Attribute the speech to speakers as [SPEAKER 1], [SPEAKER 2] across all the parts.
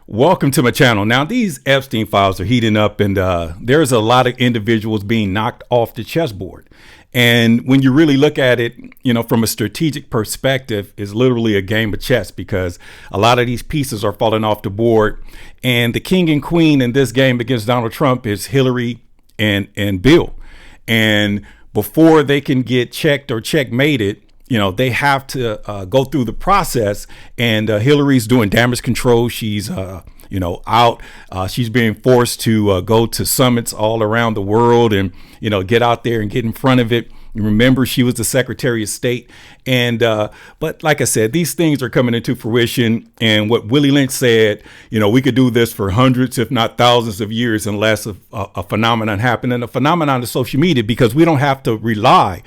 [SPEAKER 1] Welcome to my channel. Now, these Epstein files are heating up, and there's a lot of individuals being knocked off the chessboard. And when you really look at it, from a strategic perspective, it's literally a game of chess, because a lot of these pieces are falling off the board. And the king and queen in this game against Donald Trump is Hillary and Bill. And before they can get checked or checkmated, they have to go through the process, and Hillary's doing damage control. She's, out. She's being forced to go to summits all around the world and, get out there and get in front of it. Remember, she was the Secretary of State. And but like I said, these things are coming into fruition. And what Willie Lynch said, we could do this for hundreds, if not thousands of years, unless a phenomenon happened. And a phenomenon is social media, because we don't have to rely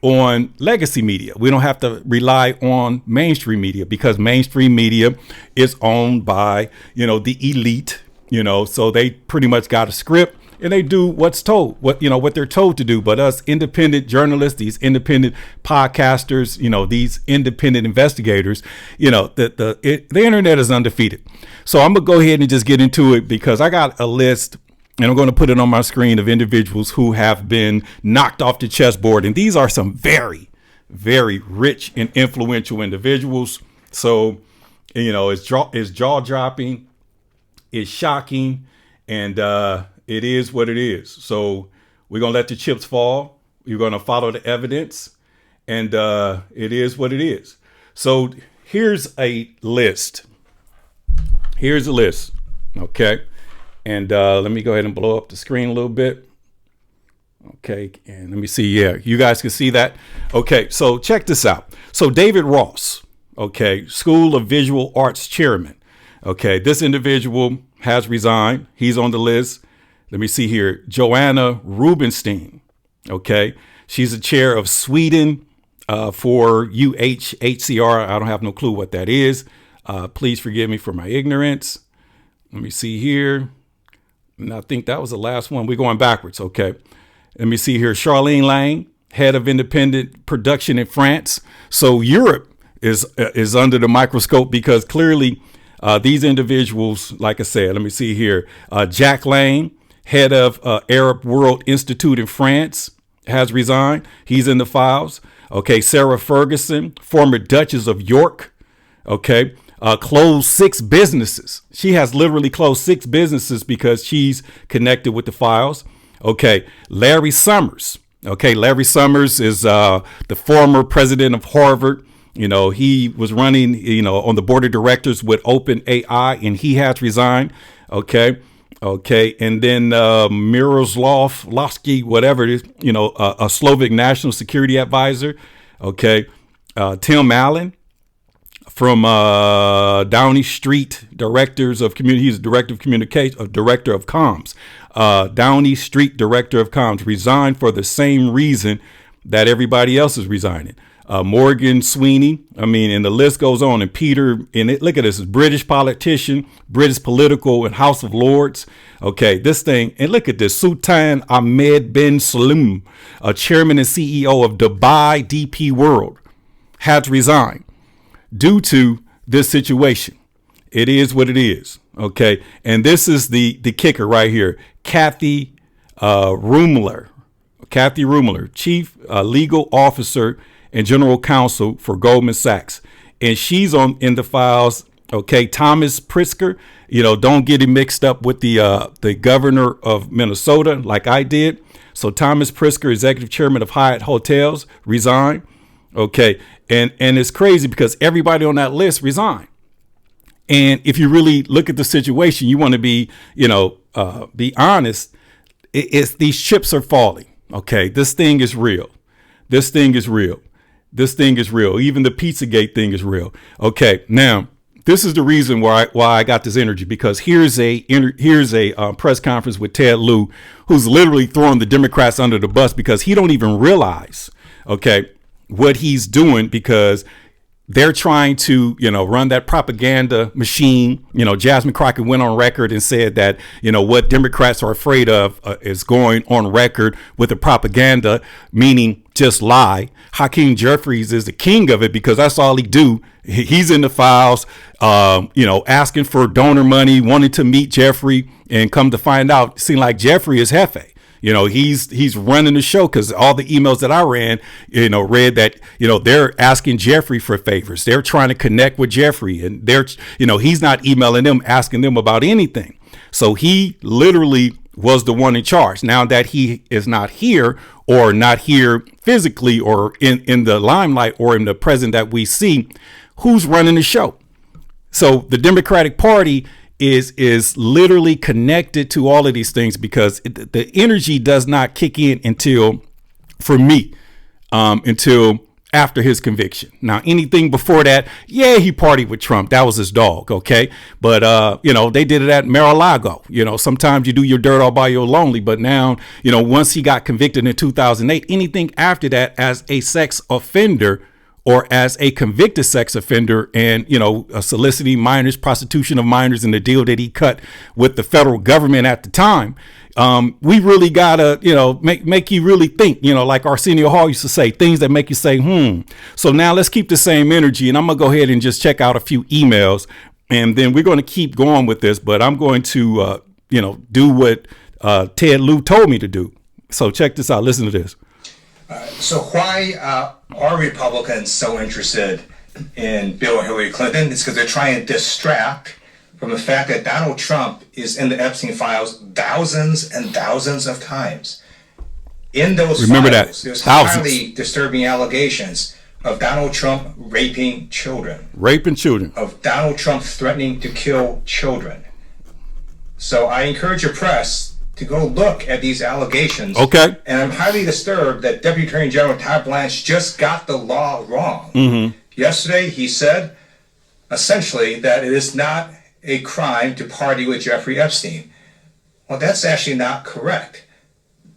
[SPEAKER 1] on legacy media. We don't have to rely on mainstream media, because mainstream media is owned by, the elite, so they pretty much got a script and they do what's told, what they're told to do. But us independent journalists, these independent podcasters, these independent investigators, the internet is undefeated. So I'm gonna go ahead and just get into it, because I got a list, and I'm going to put it on my screen, of individuals who have been knocked off the chessboard. And these are some very, very rich and influential individuals. So, it's jaw dropping, it's shocking, and it is what it is. So we're going to let the chips fall. You're going to follow the evidence, and it is what it is. So here's a list. Here's a list. Okay. And let me go ahead and blow up the screen a little bit. Okay, and let me see. Yeah, you guys can see that. Okay, so check this out. So David Ross, okay, School of Visual Arts chairman. Okay, this individual has resigned. He's on the list. Let me see here. Joanna Rubinstein. Okay, she's a chair of Sweden for UHCR. I don't have no clue what that is. Please forgive me for my ignorance. Let me see here. And I think that was the last one. We're going backwards. Okay. Let me see here. Charlene Lang, head of independent production in France. So Europe is under the microscope, because clearly these individuals, like I said, let me see here. Jack Lang, head of Arab World Institute in France, has resigned. He's in the files. Okay. Sarah Ferguson, former Duchess of York. Okay. Closed 6 businesses. She has literally closed 6 businesses because she's connected with the files. Okay. Larry Summers. Okay. Larry Summers is the former president of Harvard. He was running, on the board of directors with OpenAI, and he has resigned. Okay. Okay. And then Miroslav Lasky, whatever it is, a Slovak national security advisor. Okay. Tim Allen, from Downey Street Directors of Community. He's director of communication, director of comms. Downey Street Director of Comms resigned for the same reason that everybody else is resigning. Morgan Sweeney. And the list goes on. And Peter, look at this, British politician, British political and House of Lords. Okay, this thing, and look at this, Sultan Ahmed bin Salim, chairman and CEO of Dubai DP World, had to resign due to this situation. It is what it is. Okay. And this is the kicker right here. Kathy Rumler, chief legal officer and general counsel for Goldman Sachs. And she's in the files. Okay. Thomas Pritzker, don't get him mixed up with the governor of Minnesota like I did. So Thomas Pritzker, executive chairman of Hyatt Hotels, resigned. Okay. And it's crazy, because everybody on that list resigned. And if you really look at the situation, you want to be honest. It's these chips are falling. Okay. This thing is real. This thing is real. This thing is real. Even the Pizzagate thing is real. Okay. Now, this is the reason why I got this energy, because here's a press conference with Ted Lieu, who's literally throwing the Democrats under the bus, because he don't even realize, okay, what he's doing, because they're trying to, run that propaganda machine. Jasmine Crockett went on record and said that, what Democrats are afraid of is going on record with the propaganda, meaning just lie. Hakeem Jeffries is the king of it because that's all he do. He's in the files, asking for donor money, wanting to meet Jeffrey, and come to find out, it seemed like Jeffrey is Hefe. He's running the show because all the emails that I ran, read that, they're asking Jeffrey for favors. They're trying to connect with Jeffrey, and he's not emailing them, asking them about anything. So he literally was the one in charge. Now that he is not here, or not here physically, or in the limelight, or in the present that we see, who's running the show? So the Democratic Party is literally connected to all of these things, because the energy does not kick in until after his conviction. Now, anything before that, he partied with Trump. That was his dog. Okay. But, they did it at Mar-a-Lago. Sometimes you do your dirt all by your lonely. But now, once he got convicted in 2008, anything after that as a sex offender, or as a convicted sex offender, and, soliciting minors, prostitution of minors, and the deal that he cut with the federal government at the time, we really gotta, make you really think, like Arsenio Hall used to say, things that make you say, So now let's keep the same energy, and I'm gonna go ahead and just check out a few emails, and then we're going to keep going with this, but I'm going to, do what Ted Lieu told me to do. So check this out. Listen to this.
[SPEAKER 2] So why are Republicans so interested in Bill and Hillary Clinton? It's because they're trying to distract from the fact that Donald Trump is in the Epstein files thousands and thousands of times. In those files, there's highly disturbing allegations of Donald Trump raping children. Of Donald Trump threatening to kill children. So I encourage your press to go look at these allegations.
[SPEAKER 1] Okay.
[SPEAKER 2] And I'm highly disturbed that Deputy Attorney General Todd Blanche just got the law wrong. Yesterday, he said, essentially, that it is not a crime to party with Jeffrey Epstein. Well, that's actually not correct.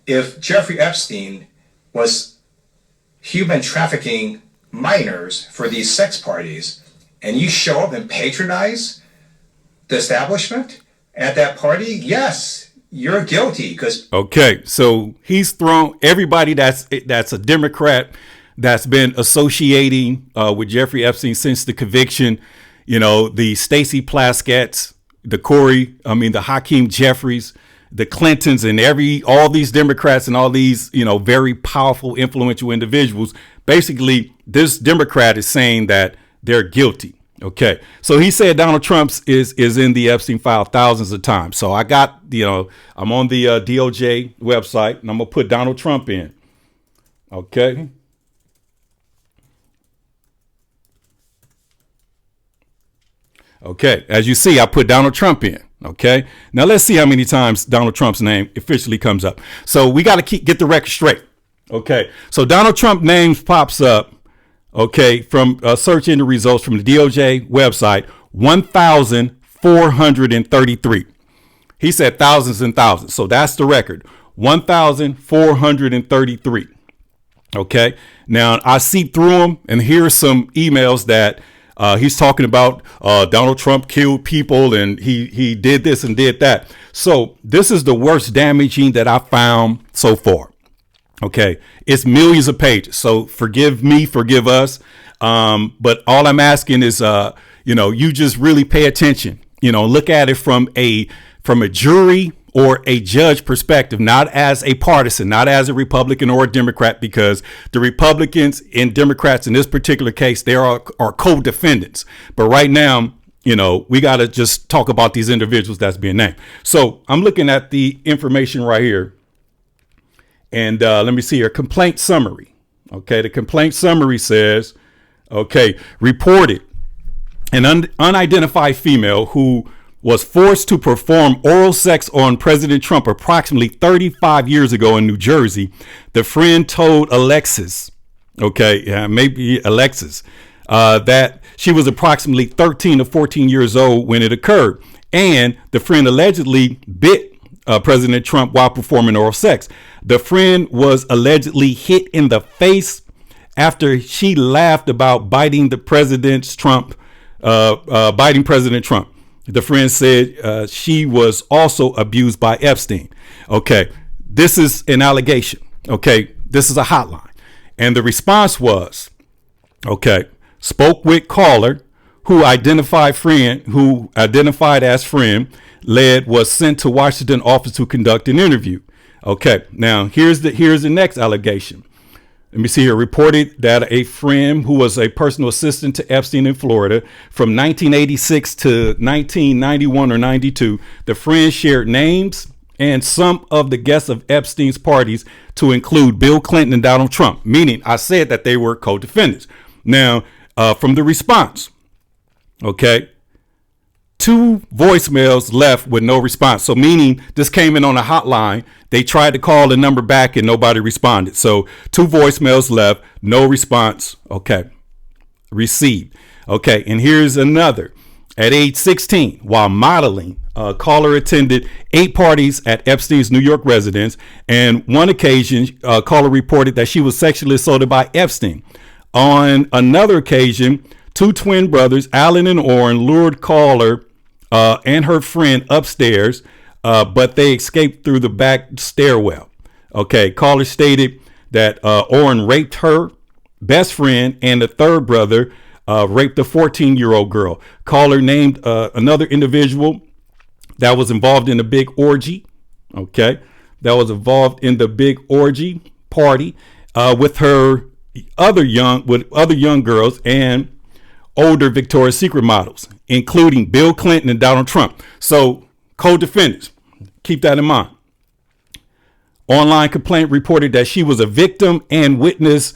[SPEAKER 2] If Jeffrey Epstein was human trafficking minors for these sex parties, and you show up and patronize the establishment at that party, yes, you're guilty. Because
[SPEAKER 1] okay, so he's thrown everybody that's a Democrat that's been associating with Jeffrey Epstein since the conviction. The Stacey Plaskett's, the Hakeem Jeffries, the Clintons, and all these Democrats and all these very powerful, influential individuals. Basically, this Democrat is saying that they're guilty. Okay, so he said Donald Trump is in the Epstein file thousands of times. So I got, I'm on the DOJ website, and I'm going to put Donald Trump in. Okay. Okay, as you see, I put Donald Trump in. Okay, now let's see how many times Donald Trump's name officially comes up. So we got to get the record straight. Okay, so Donald Trump names pops up. Okay, from search engine results from the DOJ website, 1,433. He said thousands and thousands. So that's the record, 1,433. Okay, now I see through them, and here's some emails that he's talking about. Donald Trump killed people, and he did this and did that. So this is the worst damaging that I found so far. Okay, it's millions of pages. So forgive me, forgive us. But all I'm asking is, you just really pay attention. Look at it from a jury or a judge perspective, not as a partisan, not as a Republican or a Democrat, because the Republicans and Democrats in this particular case, they are co-defendants. But right now, we got to just talk about these individuals that's being named. So I'm looking at the information right here. And let me see here. Complaint summary. Okay. The complaint summary says, okay, reported an unidentified female who was forced to perform oral sex on President Trump approximately 35 years ago in New Jersey. The friend told Alexis, maybe Alexis, that she was approximately 13 or 14 years old when it occurred. And the friend allegedly bit President Trump while performing oral sex. The friend was allegedly hit in the face after she laughed about biting President Trump. The friend said she was also abused by Epstein. Okay, this is an allegation. Okay, this is a hotline. And the response was, okay, spoke with caller who identified as friend, led was sent to Washington office to conduct an interview. Okay, now here's the next allegation. Let me see here. Reported that a friend who was a personal assistant to Epstein in Florida from 1986 to 1991 or 92, the friend shared names and some of the guests of Epstein's parties to include Bill Clinton and Donald Trump, meaning I said that they were co-defendants. Now, from the response, okay, 2 voicemails left with no response. So meaning this came in on a hotline. They tried to call the number back and nobody responded. So 2 voicemails left, no response. Okay. Received. Okay. And here's another. At age 16, while modeling, caller attended 8 parties at Epstein's New York residence. And one occasion, caller reported that she was sexually assaulted by Epstein. On another occasion, 2 twin brothers, Alan and Orrin, lured caller and her friend upstairs, but they escaped through the back stairwell. Okay, caller stated that Orrin raped her best friend, and the third brother raped a 14-year-old girl. Caller named another individual that was involved in a big orgy. Okay, that was involved in the big orgy party with other young girls and older Victoria's Secret models, including Bill Clinton and Donald Trump. So co-defendants, keep that in mind. Online complaint reported that she was a victim and witness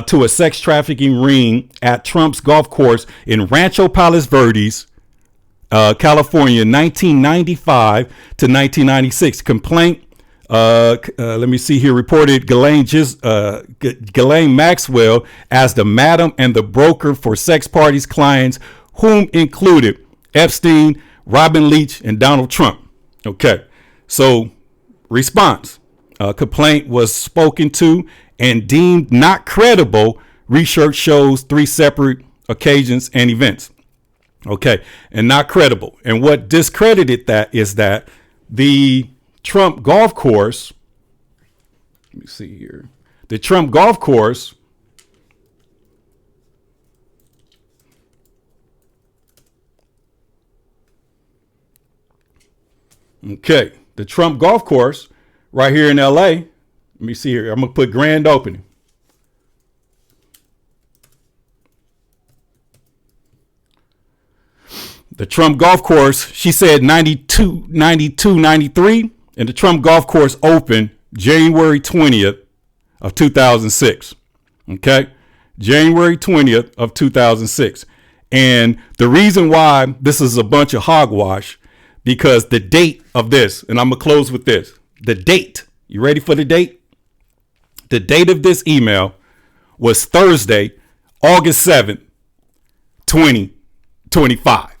[SPEAKER 1] to a sex trafficking ring at Trump's golf course in Rancho Palos Verdes, California, 1995 to 1996. Complaint, let me see here, reported Ghislaine Maxwell as the madam and the broker for sex parties clients, whom included Epstein, Robin Leach, and Donald Trump. Okay, so response. Complaint was spoken to and deemed not credible. Research shows 3 separate occasions and events. Okay, and not credible. And what discredited that is that the Trump golf course, let me see here. The Trump golf course okay, the Trump golf course right here in LA. Let me see here. I'm going to put grand opening. The Trump golf course, she said 92, 93. And the Trump golf course opened January 20th of 2006. Okay. January 20th of 2006. And the reason why this is a bunch of hogwash, because the date of this, and I'm going to close with this, the date, you ready for the date? The date of this email was Thursday, August 7th, 2025.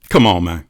[SPEAKER 1] Come on, man.